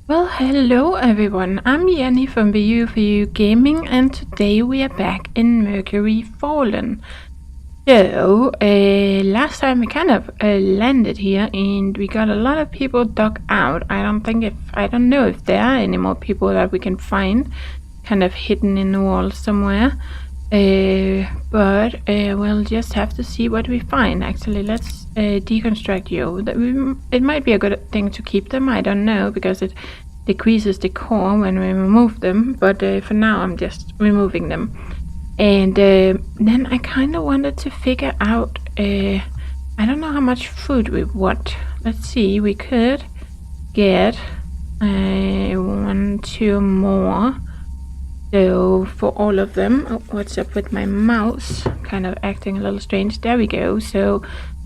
Well, hello everyone. I'm Jenny from VU4U Gaming, and today we are back in Mercury Fallen. So, last time we kind of landed here, and we got a lot of people dug out. I don't know if there are any more people that we can find, kind of hidden in the wall somewhere. But we'll just have to see what we find. Actually, let's deconstruct you. It might be a good thing to keep them. I don't know, because it decreases the core when we remove them. But for now, I'm just removing them. And then I kind of wanted to figure out. I don't know how much food we want. Let's see. We could get 1, 2 more. So for all of them, what's up with my mouse? Kind of acting a little strange. There we go. So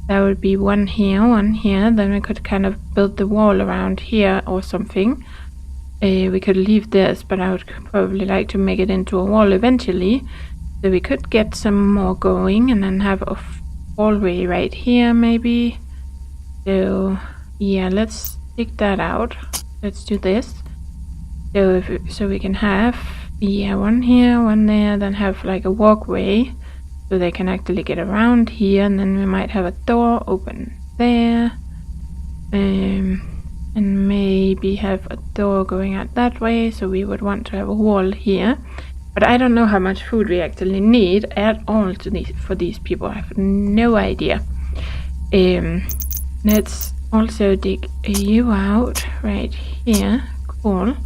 that would be one here. Then we could kind of build the wall around here or something. We could leave this, but I would probably like to make it into a wall eventually. So we could get some more going and then have a hallway right here maybe. So yeah, let's dig that out. Let's do this. So we can have one here, one there, then have like a walkway so they can actually get around here, and then we might have a door open there, and maybe have a door going out that way, so we would want to have a wall here. But I don't know how much food we actually need at all for these people. I have no idea. Let's also dig you out right here. Cool.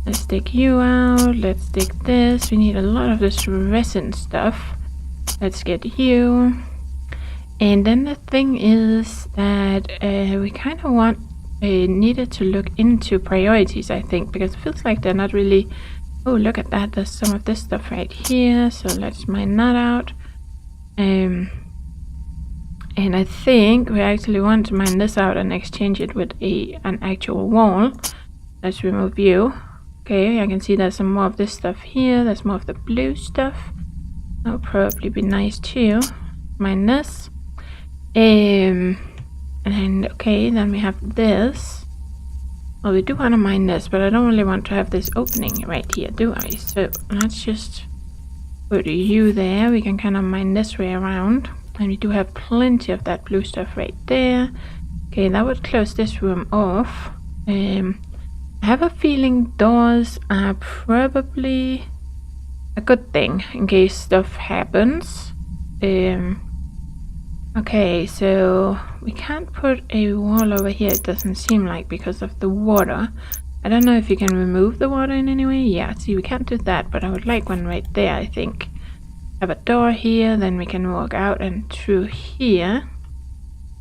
Let's dig you out. Let's dig this. We need a lot of this resin stuff. Let's get you. And then the thing is that we kind of needed to look into priorities, I think, because it feels like they're not really... Oh, look at that. There's some of this stuff right here. So let's mine that out. And I think we actually want to mine this out and exchange it with an actual wall. Let's remove you. Okay, I can see there's some more of this stuff here. There's more of the blue stuff. That would probably be nice too. Mine this. And okay, then we have this. Well, we do want to mine this, but I don't really want to have this opening right here, do I? So let's just put you there. We can kind of mine this way around. And we do have plenty of that blue stuff right there. Okay, that would close this room off. I have a feeling doors are probably a good thing in case stuff happens. Okay, so we can't put a wall over here, it doesn't seem like, because of the water. I don't know if you can remove the water in any way. Yeah, see, we can't do that, but I would like one right there, I think. Have a door here, then we can walk out and through here.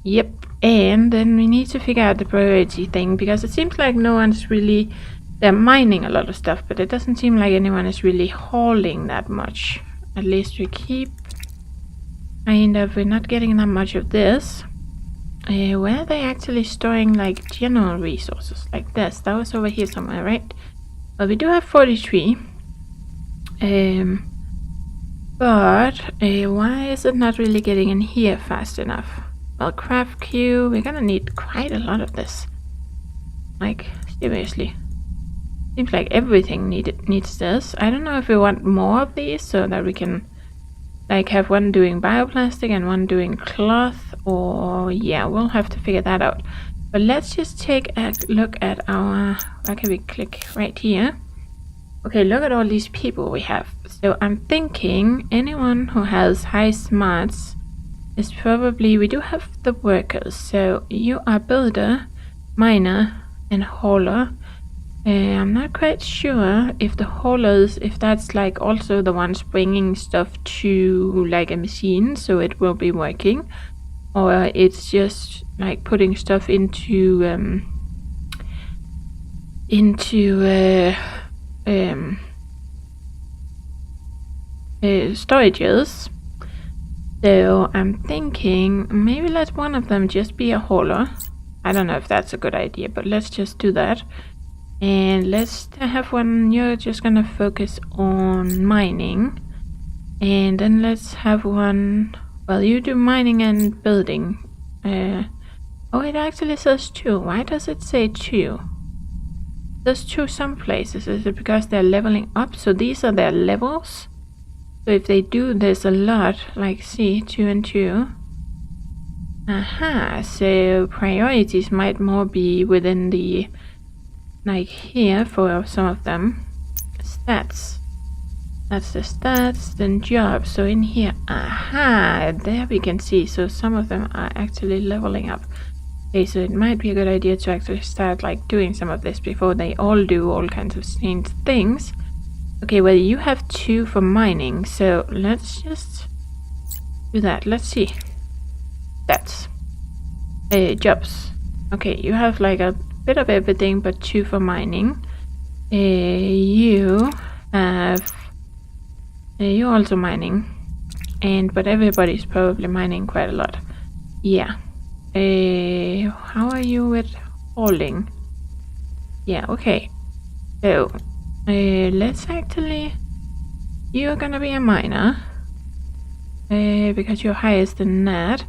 Yep, and then we need to figure out the priority thing, because it seems like no one's really... They're mining a lot of stuff, but it doesn't seem like anyone is really hauling that much. At least we keep... we're not getting that much of this. Where are they actually storing like general resources like this? That was over here somewhere, right? Well, we do have 43. But why is it not really getting in here fast enough? Well, craft queue, we're gonna need quite a lot of this. Like, seriously. Seems like everything needs this. I don't know if we want more of these so that we can like have one doing bioplastic and one doing cloth, or yeah, we'll have to figure that out. But let's just take a look at our... Where can we click? Right here. Okay, look at all these people we have. So I'm thinking anyone who has high smarts is probably... We do have the workers. So you are builder, miner, and hauler. I'm not quite sure if the haulers, if that's like also the ones bringing stuff to like a machine so it will be working, or it's just like putting stuff into storages. So I'm thinking maybe let one of them just be a hauler. I don't know if that's a good idea, but let's just do that. And let's have one, you're just gonna focus on mining. And then let's have one, well, you do mining and building. Oh, it actually says 2. Why does it say 2? There's 2 some places. Is it because they're leveling up? So these are their levels. So if they do this a lot, like see, 2 and 2. Aha, so priorities might more be within the, like here for some of them. Stats. That's the stats, then jobs. So in here, aha, there we can see. So some of them are actually leveling up. Okay, so it might be a good idea to actually start like doing some of this before they all do all kinds of strange things. Okay, well you have 2 for mining, so let's just do that. Let's see. That's jobs. Okay, you have like a bit of everything but 2 for mining. You have you're also mining, but everybody's probably mining quite a lot. Yeah. How are you with hauling? Yeah, okay. So let's actually, you're gonna be a miner because you're highest than that.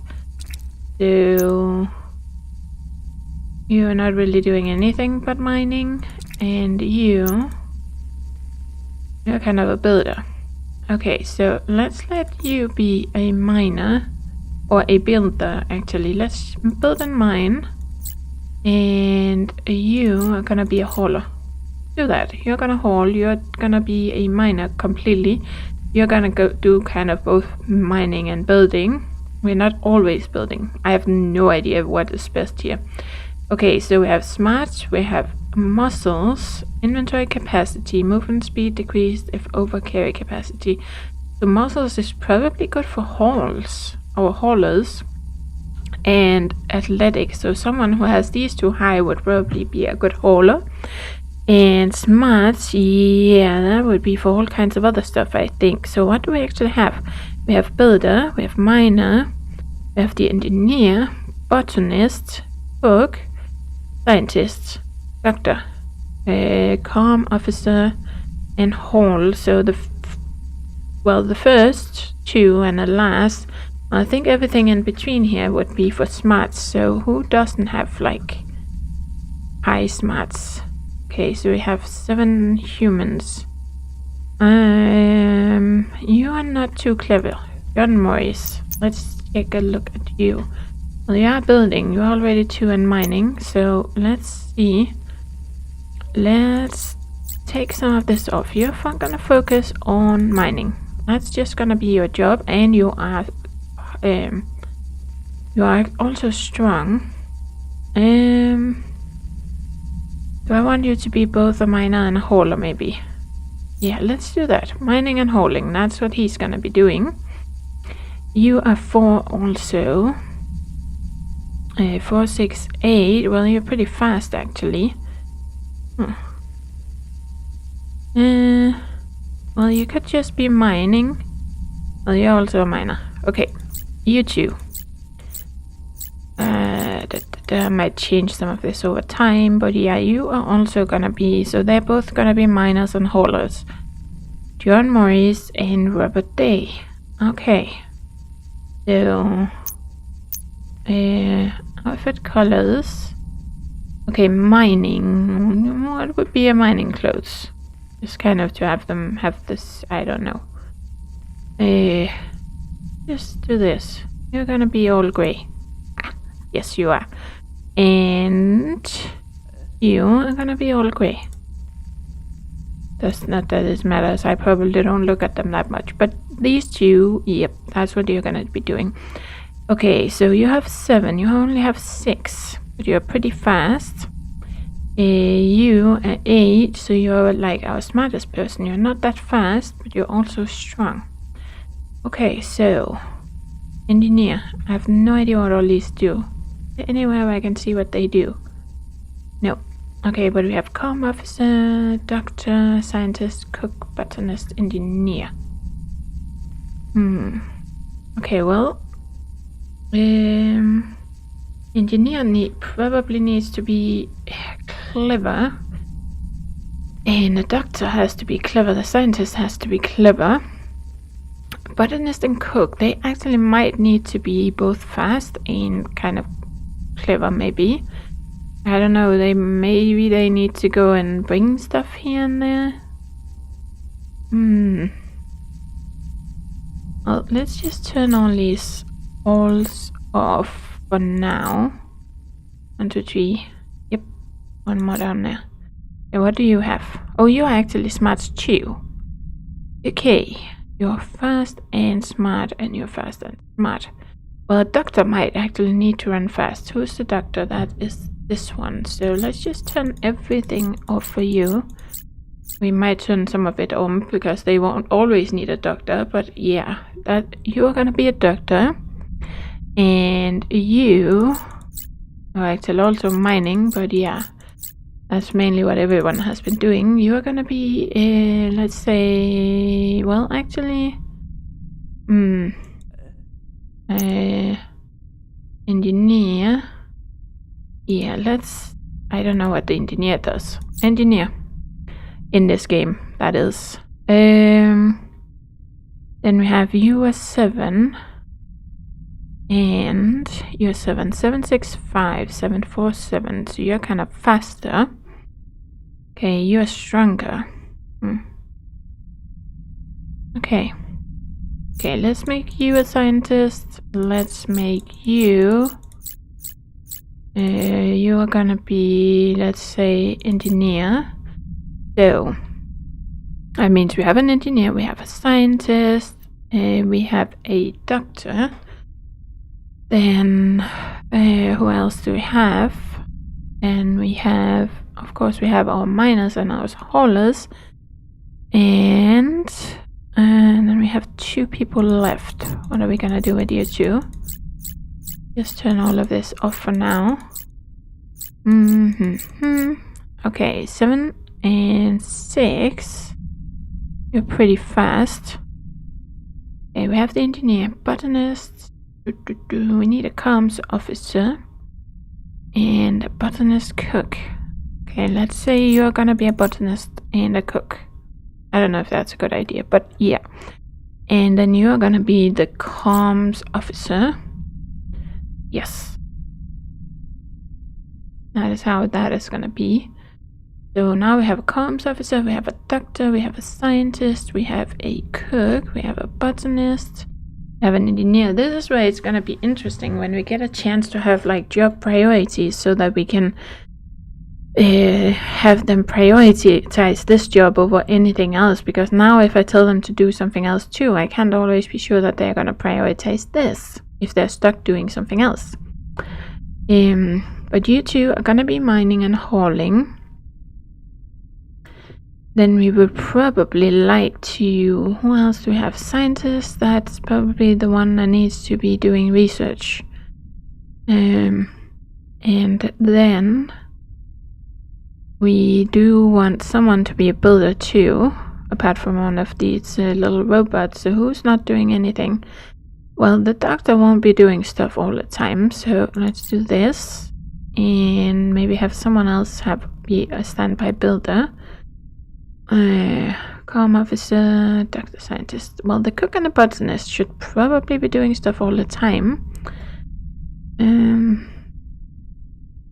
So you're not really doing anything but mining, and you're kind of a builder. Okay, so let's let you be a miner, or a builder actually. Let's build and mine, and you are gonna be a hauler. Do that. You're gonna haul, you're gonna be a miner completely. You're gonna go do kind of both mining and building. We're not always building. I have no idea what is best here. Okay, so we have smarts, we have muscles, inventory capacity, movement speed decreased if over carry capacity. So muscles is probably good for hauls or haulers, and athletics. So someone who has these 2 high would probably be a good hauler. And smarts, yeah, that would be for all kinds of other stuff, I think. So what do we actually have? We have builder, we have miner, we have the engineer, botanist, cook, scientist, doctor, comm officer, and haul. So the first 2 and the last, I think everything in between here would be for smarts. So who doesn't have like high smarts? Okay, so we have 7 humans. You are not too clever. John Morris. Let's take a look at you. Well, you are building. You're already 2 in mining. So let's see. Let's take some of this off. You're gonna focus on mining. That's just gonna be your job, and you are also strong. Do I want you to be both a miner and a hauler, maybe? Yeah, let's do that. Mining and hauling, that's what he's gonna be doing. You are 4 also. 4, 6, 8. Well, you're pretty fast, actually. Well, you could just be mining. Well, you're also a miner. Okay, you 2. I might change some of this over time, but yeah, you are also gonna be, so they're both gonna be miners and haulers. John Morris and Robert Day. Okay. So, outfit colors. Okay, mining. What would be a mining clothes? Just kind of to have them have this, I don't know. Just do this. You're gonna be all grey. Yes, you are. And you are gonna be all grey. That's not that it matters. I probably don't look at them that much. But these 2, yep, that's what you're gonna be doing. Okay, so you have 7. You only have 6. But you're pretty fast. You are 8, so you're like our smartest person. You're not that fast, but you're also strong. Okay, so engineer. I have no idea what all these do. Anywhere where I can see what they do. No. Okay, but we have comm officer, doctor, scientist, cook, botanist, engineer. Okay, well, engineer probably needs to be clever, and the doctor has to be clever. The scientist has to be clever. Botanist and cook, they actually might need to be both fast and kind of clever, maybe. I don't know, maybe they need to go and bring stuff here and there. Well, let's just turn all these walls off for now. 1, 2, 3. Yep, one more down there. And what do you have? Oh, you're actually smart too. Okay, you're fast and smart, and you're fast and smart. Well, a doctor might actually need to run fast. Who's the doctor? That is this one. So let's just turn everything off for you. We might turn some of it on because they won't always need a doctor, but yeah, that you're gonna be a doctor. And you are actually also mining, but yeah, that's mainly what everyone has been doing. You're gonna be, let's say, well, actually, engineer. Yeah, I don't know what the engineer does. Engineer. In this game, that is. Then we have you as 7. And you're 7. 765, 747. So you're kind of faster. Okay, you're stronger. Okay. Okay, let's make you a scientist. Let's make you... you are gonna be, let's say, engineer. So, that means we have an engineer, we have a scientist, we have a doctor. Then, who else do we have? And we have, of course, we have our miners and our haulers. And then we have 2 people left. What are we gonna do with you 2? Just turn all of this off for now. Okay, 7 and 6. You're pretty fast. Okay, we have the engineer, botanist. We need a comms officer and a botanist cook. Okay, let's say you're gonna be a botanist and a cook. I don't know if that's a good idea, but yeah. And then you're gonna be the comms officer. Yes. That is how that is gonna be. So now we have a comms officer, we have a doctor, we have a scientist, we have a cook, we have a botanist, we have an engineer. This is where it's gonna be interesting when we get a chance to have like job priorities so that we can have them prioritize this job over anything else, because now if I tell them to do something else too, I can't always be sure that they're gonna prioritize this if they're stuck doing something else. But you 2 are gonna be mining and hauling. Then we would probably like to... Who else do we have? Scientists. That's probably the one that needs to be doing research. And then we do want someone to be a builder too, apart from one of these little robots. So who's not doing anything? Well, the doctor won't be doing stuff all the time, so let's do this. And maybe have someone else be a standby builder. Comm officer, doctor, scientist. Well, the cook and the botanist should probably be doing stuff all the time.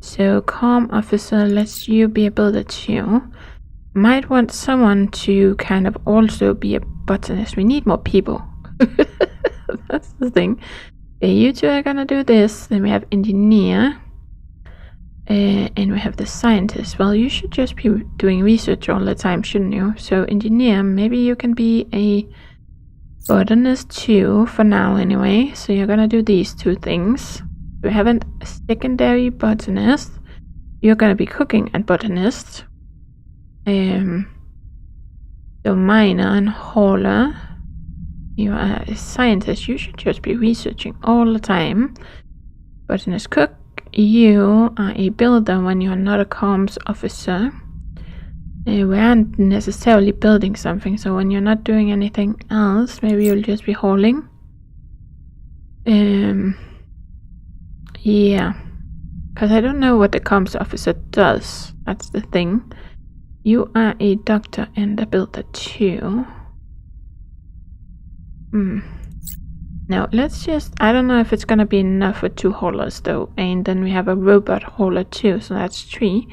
So comm officer, let's you be a builder too. Might want someone to kind of also be a botanist. We need more people. That's the thing. Okay, you 2 are gonna do this. Then we have engineer. And we have the scientist. Well, you should just be doing research all the time, shouldn't you? So engineer, maybe you can be a botanist too, for now anyway. So you're gonna do these 2 things. We have a secondary botanist. You're gonna be cooking and botanist. So miner and hauler. You are a scientist. You should just be researching all the time. Botanist, cook. You are a builder when you're not a comms officer. We aren't necessarily building something, so when you're not doing anything else, maybe you'll just be hauling. Yeah, because I don't know what the comms officer does. That's the thing. You are a doctor and a builder too. No, let's just... I don't know if it's gonna be enough with 2 haulers though. And then we have a robot hauler too, so that's 3.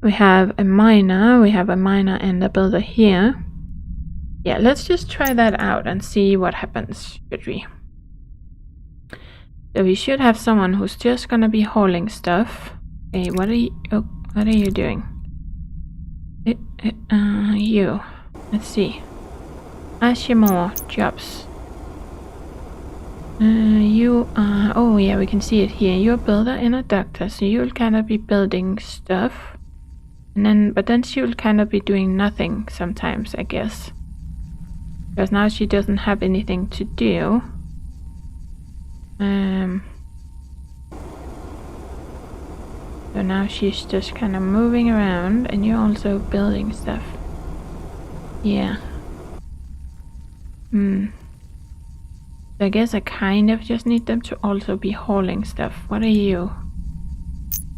We have a miner and a builder here. Yeah, let's just try that out and see what happens, should we? So we should have someone who's just gonna be hauling stuff. Hey, what are you doing? You. Let's see. Ask you more jobs. You are... Oh yeah, we can see it here. You're a builder and a doctor, so you'll kind of be building stuff. But then she'll kind of be doing nothing sometimes, I guess. Because now she doesn't have anything to do. So now she's just kind of moving around, and you're also building stuff. Yeah. So I guess I kind of just need them to also be hauling stuff. What are you?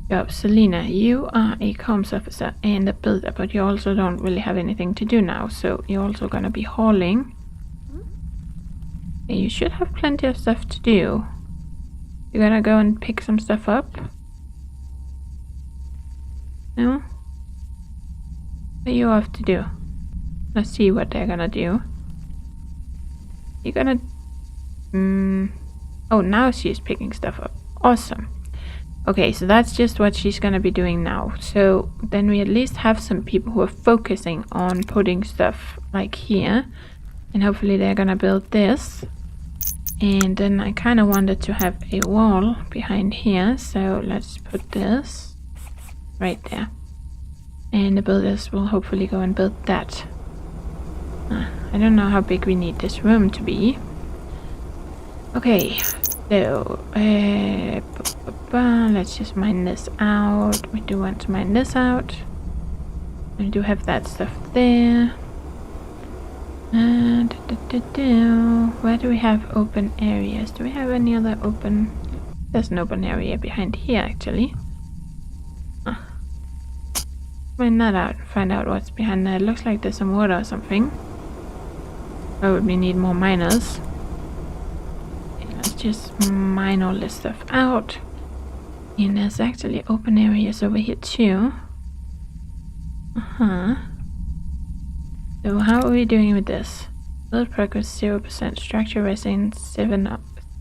Job, Selena, you are a comms officer and a builder, but you also don't really have anything to do now, so you're also gonna be hauling. You should have plenty of stuff to do. You're gonna go and pick some stuff up? No? What are you off to do? Let's see what they're gonna do. You're gonna... Oh, now she's picking stuff up. Awesome. Okay, so that's just what she's gonna be doing now. So then we at least have some people who are focusing on putting stuff like here. And hopefully they're gonna build this. And then I kind of wanted to have a wall behind here. So let's put this right there. And the builders will hopefully go and build that. I don't know how big we need this room to be. Okay, so let's just mine this out. We do want to mine this out. We do have that stuff there. Where do we have open areas? Do we have any other open... There's an open area behind here actually. Mine that out, find out what's behind there. It looks like there's some water or something. Oh, we need more miners. Okay, let's just mine all this stuff out. And there's actually open areas over here too. So how are we doing with this? Build progress 0%, structure resilience 0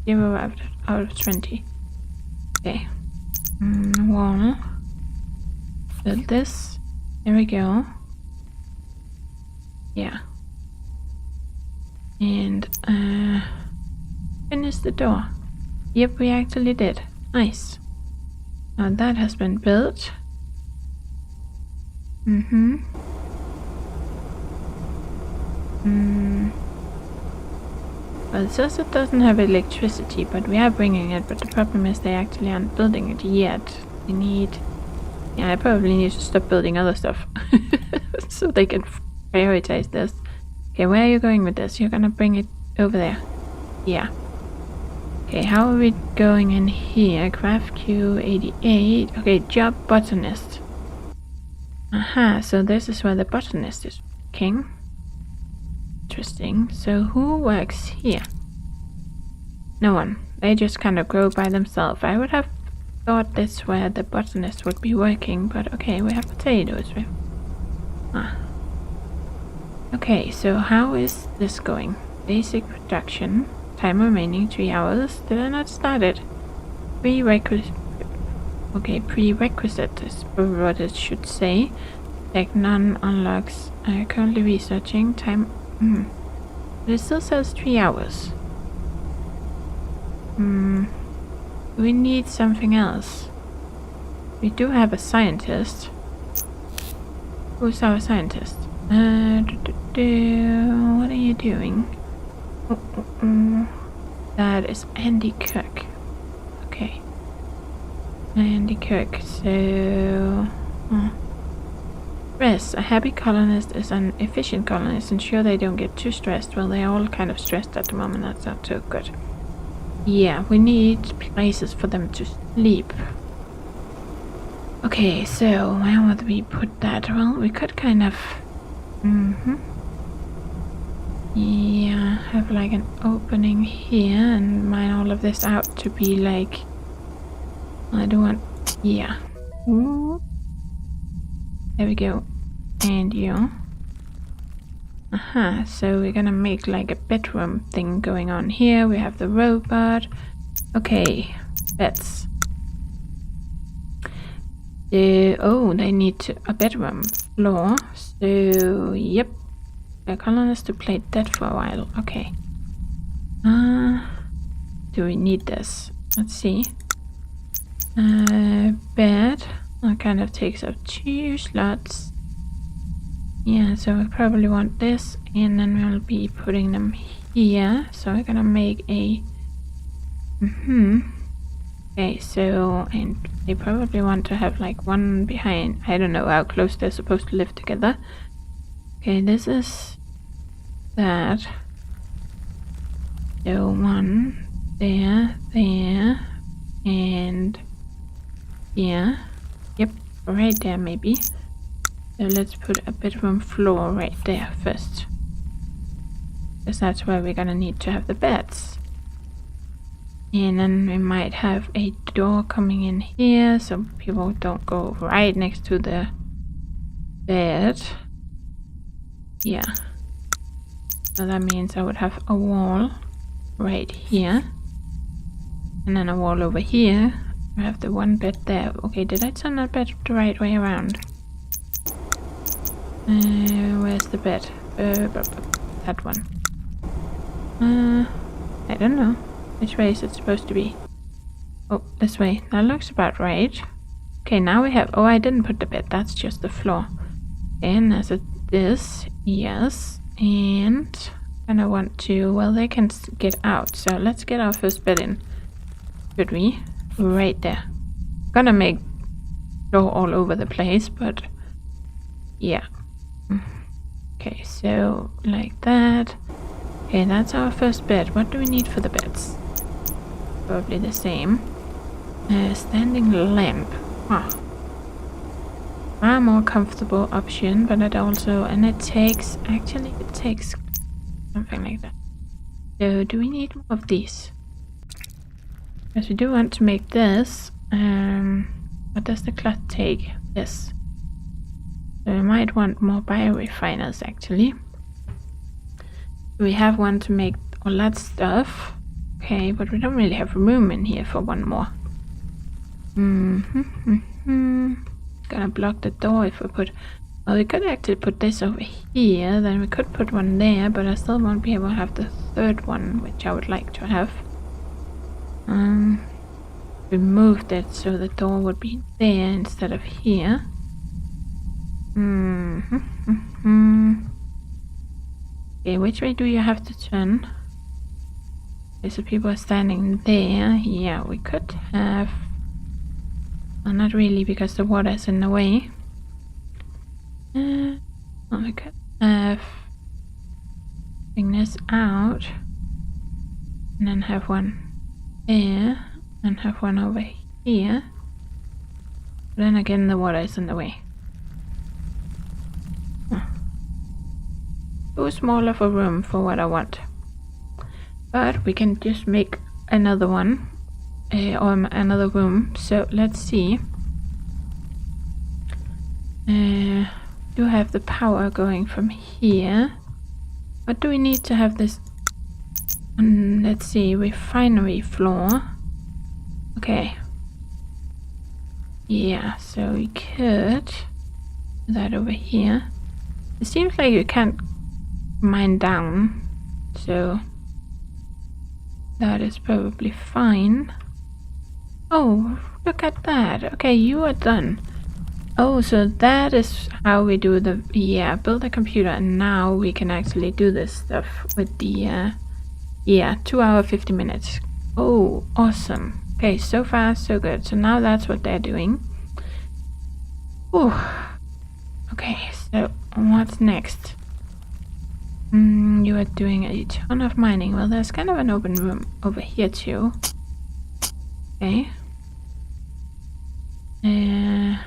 out of 20. Okay. Wall. Build this. There we go. Yeah. And finish the door. Yep, we actually did. Nice. Now that has been built. Well, it says it doesn't have electricity, but we are bringing it. But the problem is they actually aren't building it yet. They need... Yeah, I probably need to stop building other stuff. So they can prioritize this. Okay, where are you going with this? You're gonna bring it over there. Yeah. Okay, how are we going in here? Craft Q88. Okay, job botanist. Aha, so this is where the botanist is working. Interesting. So who works here? No one. They just kind of grow by themselves. I would have thought this where the botanist would be working, but okay, we have potatoes. Okay, so how is this going? Basic production. Time remaining 3 hours. Did I not start it? Prerequisite. Okay, prerequisite is what it should say. Like none unlocks. Currently researching. Time. But it still says 3 hours. We need something else. We do have a scientist. Who's our scientist? What are you doing? That is Andy Kirk. Okay. Andy Kirk, so... Stress. A happy colonist is an efficient colonist. Ensure they don't get too stressed. Well, they're all kind of stressed at the moment. That's not so good. Yeah, we need places for them to sleep. Okay, so where would we put that? Well, we could kind of... Yeah, have like an opening here and mine all of this out to be like... I don't want... Yeah. Ooh. There we go. And you. Aha, so we're gonna make like a bedroom thing going on here. We have the robot. Okay, beds. Oh, they need a bedroom floor. So, yep. A colonist to play dead for a while. Okay. Do we need this? Let's see. Bed. That kind of takes up 2 slots. Yeah, so we probably want this, and then we'll be putting them here. So we're gonna make a... Okay, so, and they probably want to have like one behind. I don't know how close they're supposed to live together. Okay, this is that. So one there, and yeah. Yep, right there maybe. So let's put a bedroom floor right there first. Because that's where we're gonna need to have the beds. And then we might have a door coming in here so people don't go right next to the bed. Yeah. So that means I would have a wall right here. And then a wall over here. I have the one bed there. Okay, did I turn that bed the right way around? Where's the bed? That one. I don't know. Which way is it supposed to be? Oh, this way. That looks about right. Okay, now we have... Oh, I didn't put the bed. That's just the floor. And as it is, yes. And I want to... Well, they can get out. So let's get our first bed in. Should we? Right there. Gonna make door all over the place, but... Yeah. Okay, so like that. Okay, that's our first bed. What do we need for the beds? Probably the same. Standing lamp. Huh. Far more comfortable option, but it also... And it takes... Actually, it takes something like that. So, do we need more of these? Because we do want to make this. What does the cloth take? This. So we might want more biorefiners actually. We have one to make all that stuff. Okay, but we don't really have room in here for one more. Gonna block the door if we put... Well, we could actually put this over here. Then we could put one there, but I still won't be able to have the third one, which I would like to have. We moved it so the door would be there instead of here. Okay, which way do you have to turn? Okay, so people are standing there. Yeah, we could have... Well, not really, because the water is in the way. Well, we could have... Bring this out. And then have one there. And have one over here. But then again, the water is in the way. Too small of a room for what I want. But we can just make another one. Or another room. So let's see. Do have the power going from here. What do we need to have this? Let's see. Refinery floor. Okay. Yeah, so we could do that over here. It seems like you can't mine down, so that is probably fine. Oh, look at that. Okay, you are done. Oh, so that is how we do the... Yeah, build a computer, and now we can actually do this stuff with the... yeah, 2 hours 50 minutes. Oh, awesome. Okay, so far so good. So now that's what they're doing. Ooh. Okay, so what's next? You are doing a ton of mining. Well, there's kind of an open room over here too. Okay. And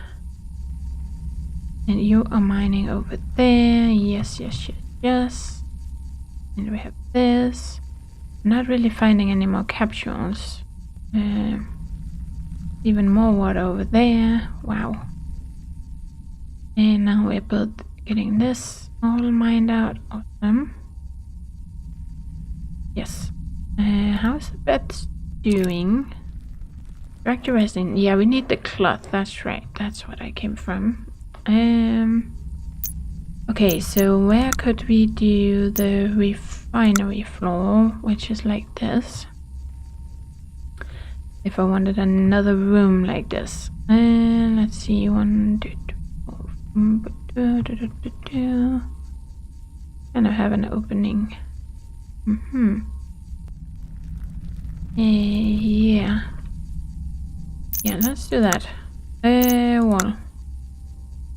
you are mining over there. Yes. And we have this. I'm not really finding any more capsules. Even more water over there. Wow. And now we're both getting this all mined out. Awesome. Yes. How's the bed doing? Structure resting. Yeah, we need the cloth. That's right. That's what I came from. Okay, so where could we do the refinery floor, which is like this? If I wanted another room like this. Let's see. 1, 2, 3, 4. And I have an opening. Yeah. Yeah, let's do that. Well,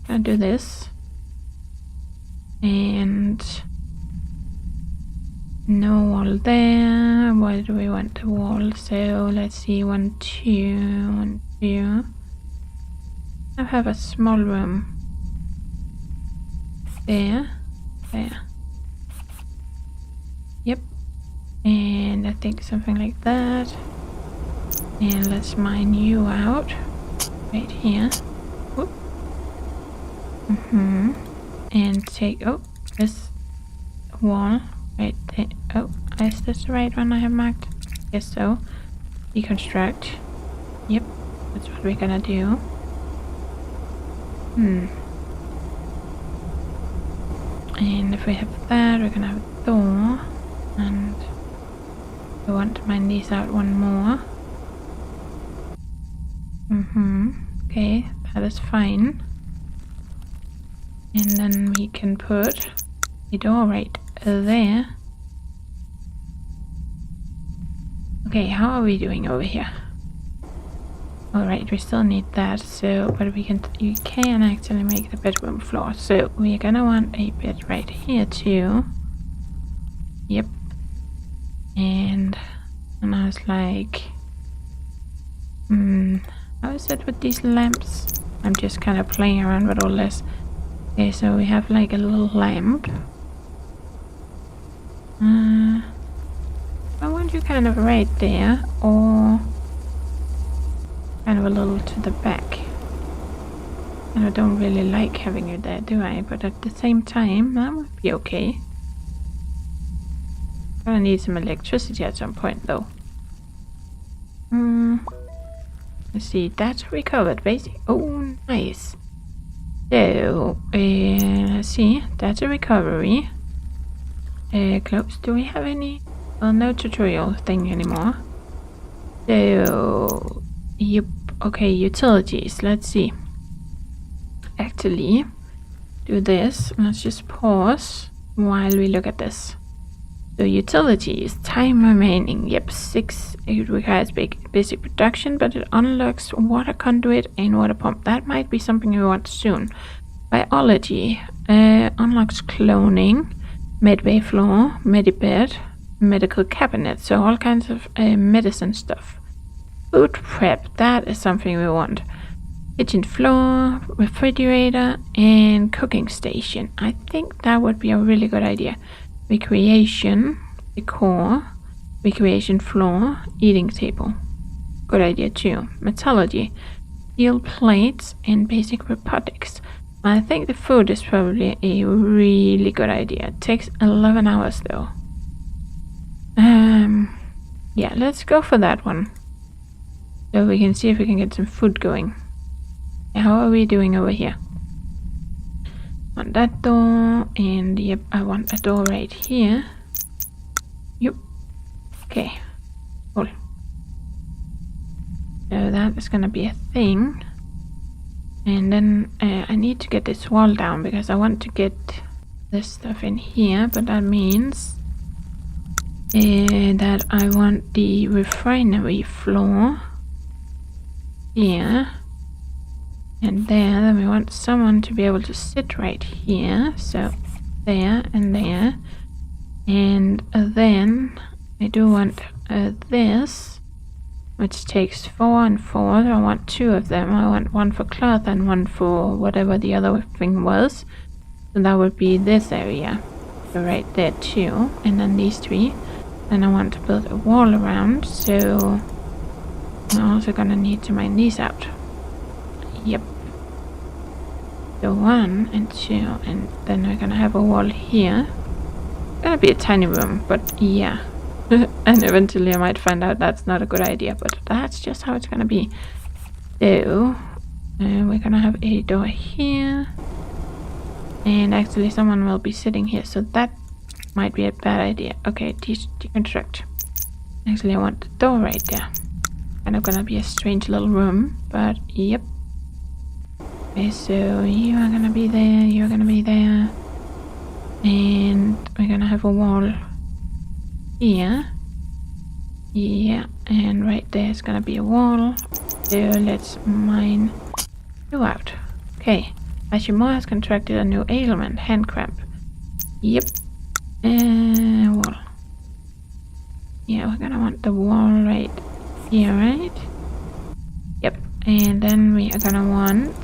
I'll do this. And no wall there. Why do we want the wall? So let's see. 1, 2, 1, 2. I have a small room. There. Yep. And I think something like that. And let's mine you out. Right here. Whoop. And take, this wall right there. Oh, is this the right one I have marked? Yes, so. Deconstruct. Yep, that's what we're gonna do. And if we have that, we're gonna have a door. And I want to mine these out one more. Okay, that is fine. And then we can put a door right there. Okay, how are we doing over here? Alright, we still need that, so but you can actually make the bedroom floor. So we're gonna want a bed right here too. Yep. And I was like, how is it with these lamps? I'm just kind of playing around with all this. Okay, so we have like a little lamp. I want you kind of right there, or kind of a little to the back. And I don't really like having you there, do I? But at the same time, that would be okay. Gonna need some electricity at some point, though. Let's see, that's recovered, basically. Oh, nice. So, let's see, that's a recovery. Close. Do we have any? Well, no tutorial thing anymore. So, yep. Okay, utilities. Let's see. Actually, do this. Let's just pause while we look at this. So, utilities. Time remaining. Yep, 6. It requires basic production, but it unlocks water conduit and water pump. That might be something we want soon. Biology. Unlocks cloning. Medbay floor, medibed, medical cabinet, so all kinds of medicine stuff. Food prep, that is something we want. Kitchen floor, refrigerator, and cooking station. I think that would be a really good idea. Recreation, decor, recreation floor, eating table. Good idea too. Metallurgy, steel plates, and basic robotics. I think the food is probably a really good idea. It takes 11 hours though. Yeah, let's go for that one. So we can see if we can get some food going. How are we doing over here? On that door, and yep, I want a door right here. Yep. Okay. Cool. So that is gonna be a thing. And then I need to get this wall down because I want to get this stuff in here, but that means that I want the refinery floor here and there. Then we want someone to be able to sit right here, so there and there. And then I do want this, which takes 4 and 4. I want 2 of them. I want 1 for cloth and 1 for whatever the other thing was. So that would be this area. go right there too. And then these 3. And I want to build a wall around, so I'm also gonna need to mine these out. Yep. So 1 and 2, and then we're gonna have a wall here. It's gonna be a tiny room, but yeah. And eventually I might find out that's not a good idea, but that's just how it's gonna be. So we're gonna have a door here, and actually someone will be sitting here, so that might be a bad idea. Okay, deconstruct. Actually I want the door right there. Kind of gonna be a strange little room, but yep. Okay, so you are gonna be there, you're gonna be there, and we're gonna have a wall here. Yeah, and right there is gonna be a wall. So let's mine you out. Okay, Ashimura has contracted a new ailment, hand cramp. Yep. Wall. Yeah, we're gonna want the wall right here, right? Yep. And then we are gonna want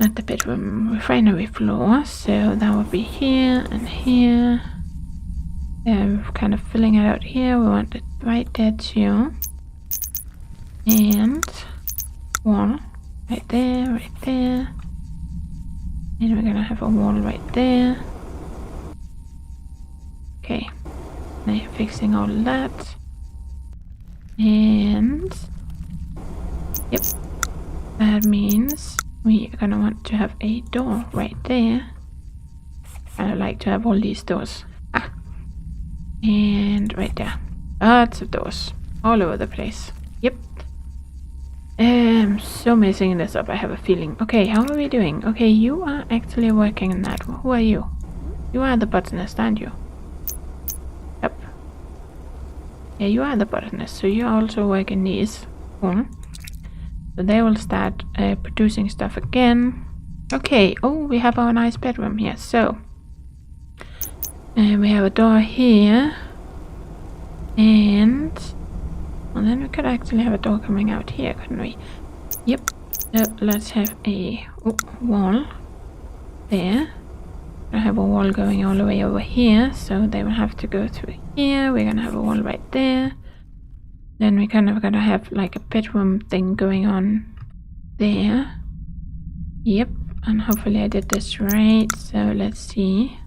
not the bedroom, refinery floor. So that would be here and here. Kind of filling it out here. We want it right there too. And wall right there, right there. And we're gonna have a wall right there. Okay. Now fixing all that. And yep. That means we are gonna want to have a door right there. I like to have all these doors. And right there. Lots of doors. All over the place. Yep. I'm so messing this up, I have a feeling. Okay, how are we doing? Okay, you are actually working on that. Who are you? You are the botanist, aren't you? Yep. Yeah, you are the botanist, so you also work in these. Cool. So they will start producing stuff again. Okay, oh, we have our nice bedroom here, so we have a door here, and well, then we could actually have a door coming out here, couldn't we? Yep. So let's have a wall there. I have a wall going all the way over here, so they will have to go through here. We're gonna have a wall right there. Then we kind of gonna have like a bedroom thing going on there. Yep. And hopefully I did this right. So let's see.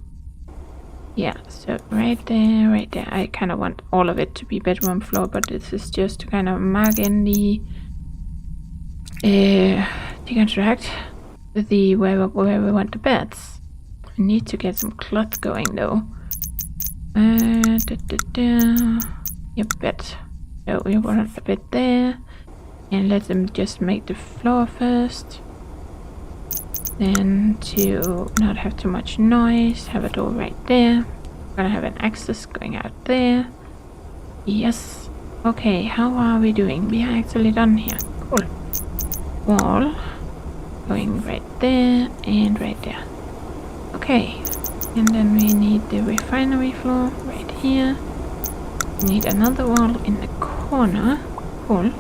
Yeah, so right there, right there. I kind of want all of it to be bedroom floor, but this is just to kind of mark in the deconstruct the where we want the beds. We need to get some cloth going though. Yep, bed. So we want a bed there, and let them just make the floor first. Then to not have too much noise, have a door right there. We're gonna have an access going out there. Yes. Okay, how are we doing? We are actually done here. Cool. Wall going right there and right there. Okay. And then we need the refinery floor right here. We need another wall in the corner. Cool.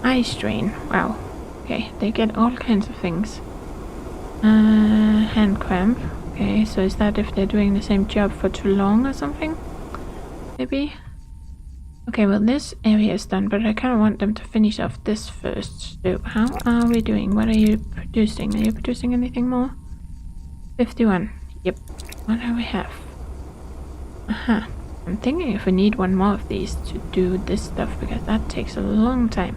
Ice drain. Wow. Okay, they get all kinds of things. Hand cramp. Okay, so is that if they're doing the same job for too long or something? Maybe? Okay, well this area is done, but I kind of want them to finish off this first. So how are we doing? What are you producing? Are you producing anything more? 51. Yep. What do we have? Aha. I'm thinking if we need one more of these to do this stuff, because that takes a long time.